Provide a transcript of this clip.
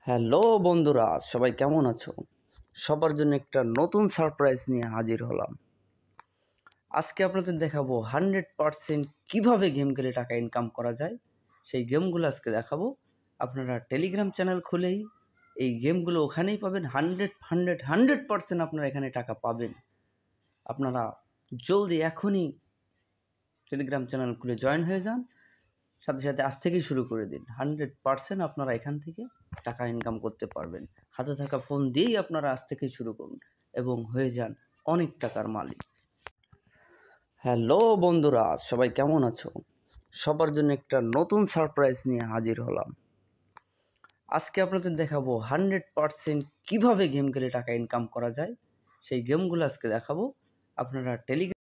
Hello বন্ধুরা, সবাই কেমন আছো? সবার জন্য একটা নতুন সারপ্রাইজ নিয়ে হাজির হলাম। আজকে আপনাদের দেখাবো 100% কিভাবে গেম খেলে টাকা ইনকাম করা যায়। সেই গেমগুলো আজকে দেখাবো। আপনারা টেলিগ্রাম চ্যানেল খুলেই এই গেমগুলো ওখানেই পাবেন। 100% আপনারা এখানে টাকা পাবেন। আপনারা জলদি এখনই টেলিগ্রাম চ্যানেল খুলে জয়েন হয়ে যান। সাথে সাথে আজ থেকেই শুরু করে দিন। 100% আপনারা এখান থেকে টাকা ইনকাম করতে পারবেন। হাতে থাকা ফোন দিয়েই আপনারা আজ থেকেই শুরু করুন এবং হয়ে যান অনেক টাকার মালিক। হ্যালো বন্ধুরা, সবাই কেমন আছো? সবার জন্য একটা নতুন সারপ্রাইজ নিয়ে হাজির হলাম। আজকে আপনাদের দেখাবো 100% কিভাবে গেম খেলে টাকা ইনকাম করা যায়। সেই গেমগুলো আজকে দেখাবো। আপনারা টেলিগ্রাম